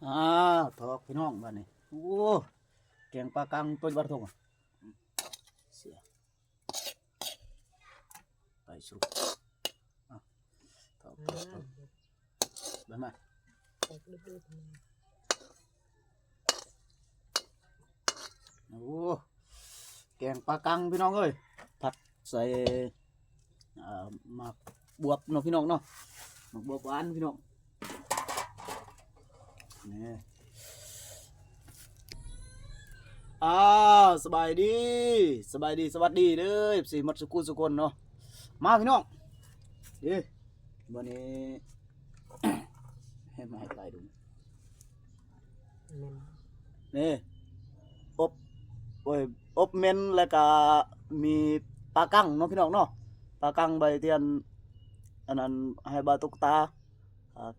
อ่าทอกพี่น้องบ้านนี้โอ้แกงปลากังตัวบัดทงเสียไปสุกทอกบ้านมาโอ้แกงปลากังพี่น้องเอ้ยผัดใส่หมักบวบเนาะพี่น้องเนาะหมักบวบหวานพี่น้องนี่สบายดีสวัสดีเด้อสีมัดสุกุสุคนเนาะมาพี่น้องเด้วันนี้ ให้มาให้ตายดูนี่อบโอ้ยอบเมนแล้วก็มีปลากั้งเนาะพี่น้องเนาะปลากั้งใบเทียนอันนั้นให้บาตุกตา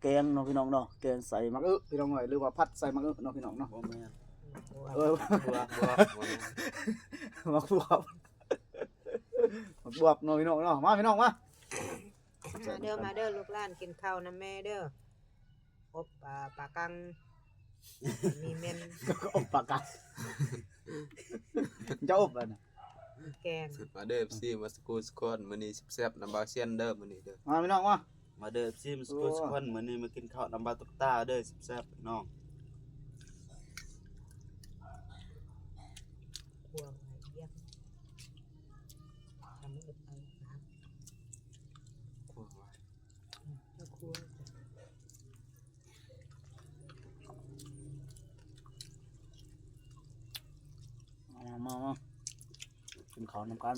แกงเนาะพี่น้องเนาะแกงใส่มักพี่น้องหน่อยหรือว่าพัดใส่มักเนาะพี่น้องเนาะมักบวบมักบวบเนาะพี่น้องเนาะมาพี่น้องมามาเด้อลูกหลานกินข้าวนะแม่เด้ออบปลากังมีเม่น ก็อบปลากังจะอบแล้วนะแกงมาเด้อซีมาสกูสคอนมื้อนี้แซ่บๆน้ำบาเซียนเด้อมื้อนี้เด้อมาพี่น้องมาเด้อซิมสกุลสกุลมื้อนี้มากินข้าวน้ำบาตุกตาเด้อแซ่บๆน้องครัวเยี่ยมทำให้เด็กไปนะครับครัวมากินข้าวน้ำกัน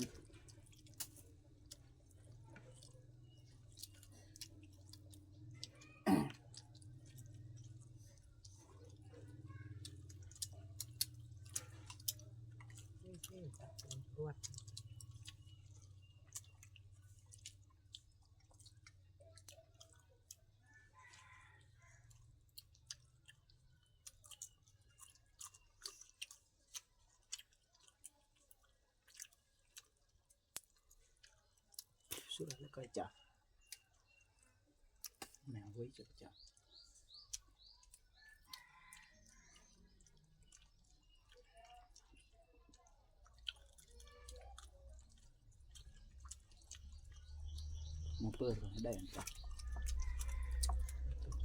รวดสุดแล้วก็จะแมวไว้จะมาเปิดให้ได้จ้ะ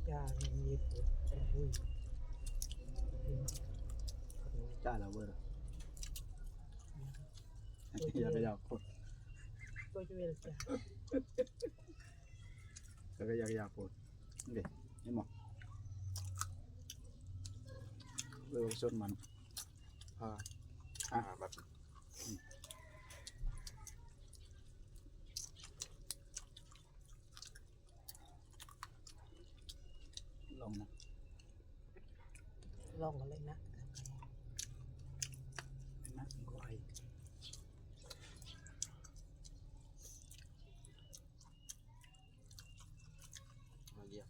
จ้ามีผลอุ้ยจ้าแล้วเว้ยอยากคน ก็จะเป็นจ้าแล้วก็อยากคนเด็กนี่หมอเรื่องชนมันแบบลองนะลองกันเลยนะนะก็ให้มาเยี่ยม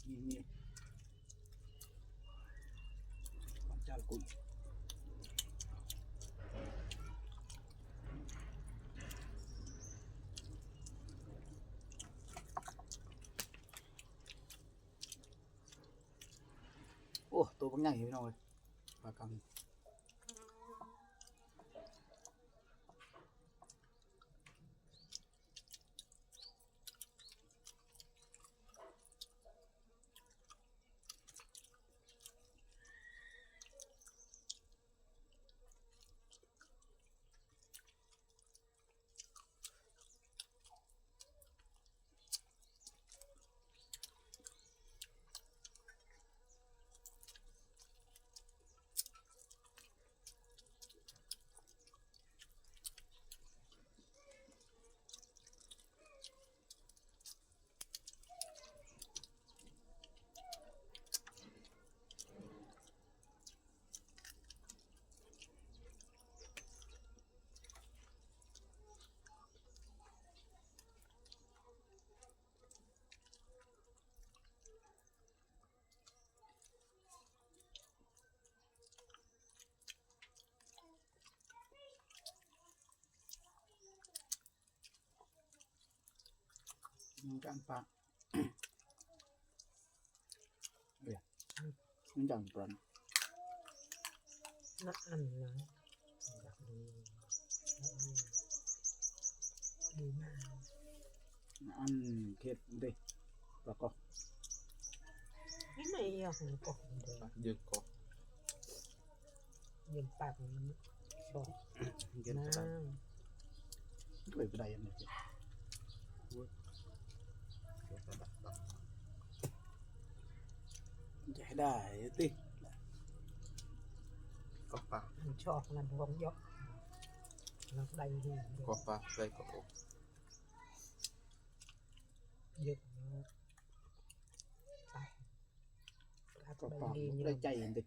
นี่มันจ้ากุยโอ้ตัวบางอย่างพี่น้องเลยปลากัง มันจังปาก มันจังปาน นักอันนะอยากดูดีมาก อันเฮ็ดเด้แล้วก็ นี่ไม่อยากมันก็เดิน ยืนก็ ยืนปากมันชอบ เย็น นะ กัน ด้วยบ่ได้อันนี้ จะให้ได้ติ ก็ปะ มันชอบมันวงยกนักได้ดี ก็ปลาใส่ก็อบ เยอะมากไป ก็ ได้ ปาก ดี ได้ใจอันติ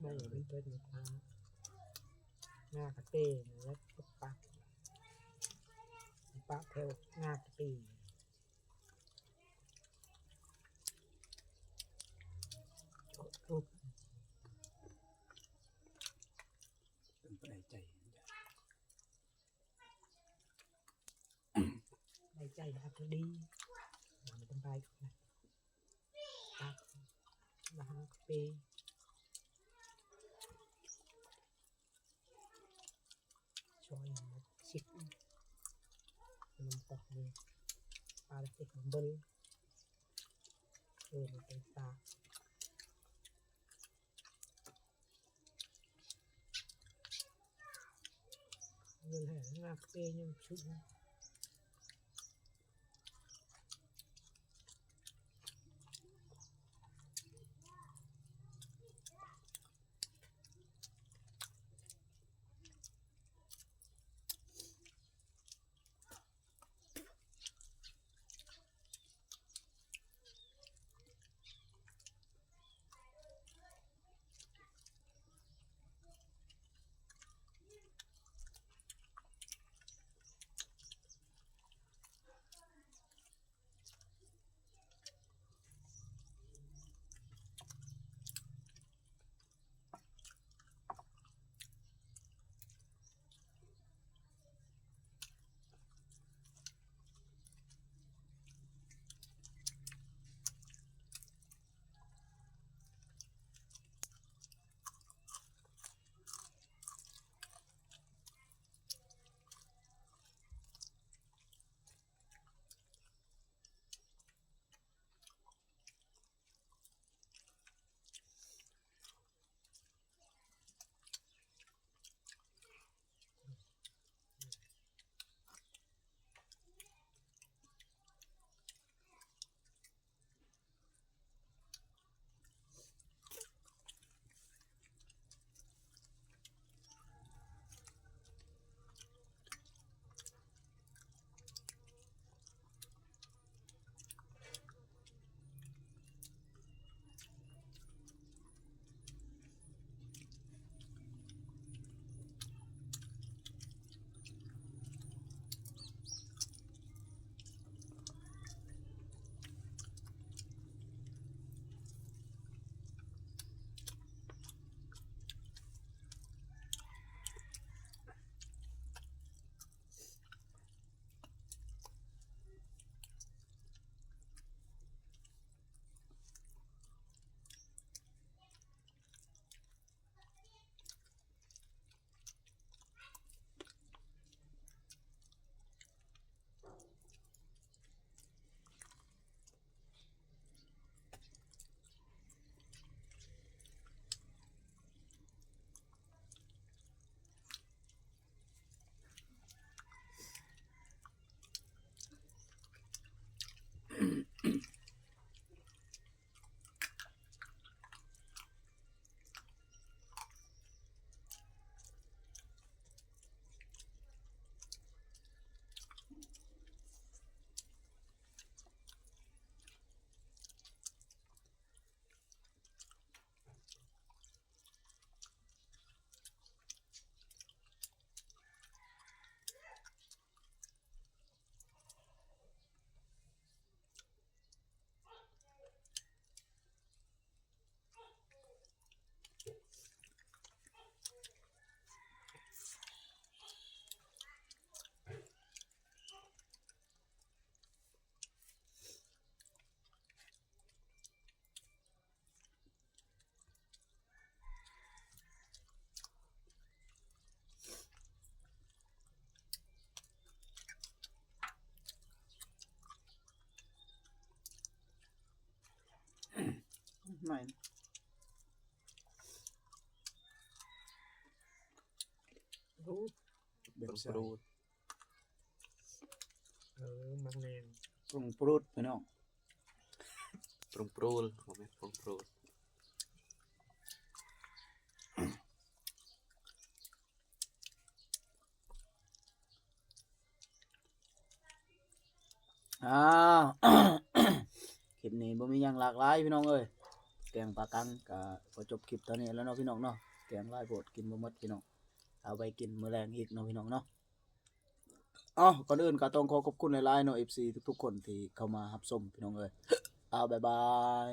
ไม่เป็นตัวนี้ทางหน้ากระเต้แล้วก็ปากปากเทวหน้ากระเต้รูป เป็นบ่ได้ใจ ได้ใจหักดีมันเป็นใบนะปากมาหากระเต้ช่วยมันชิดมันตกนี่ปลาติดมันเบิ้ลมันเป็นปลาเงินแห่งากเปยังชุด รู้ แบบ ปรุง ใส่ ปรูด มักแนง ปรุงปรุดพี่น้อง ปรุงปรูดบ่แม่นปรุงปรูด อ้าว คลิปนี้บ่มีหยังหลากหลายพี่น้องเอ้ยแกงปลากังก็ขอจบคลิปเท่านี้แล้วเนาะพี่น้องเนาะแกงหลายโพดกินบ่หมดพี่น้องเอาไปกินมื้อแลงอีกเนาะพี่น้องเนาะอ๋อก่อนอื่นก็ต้องขอขอบคุณหลายๆเนาะ FC ทุกๆคนที่เข้ามารับชมพี่น้องเอ้ย บ๊ายบาย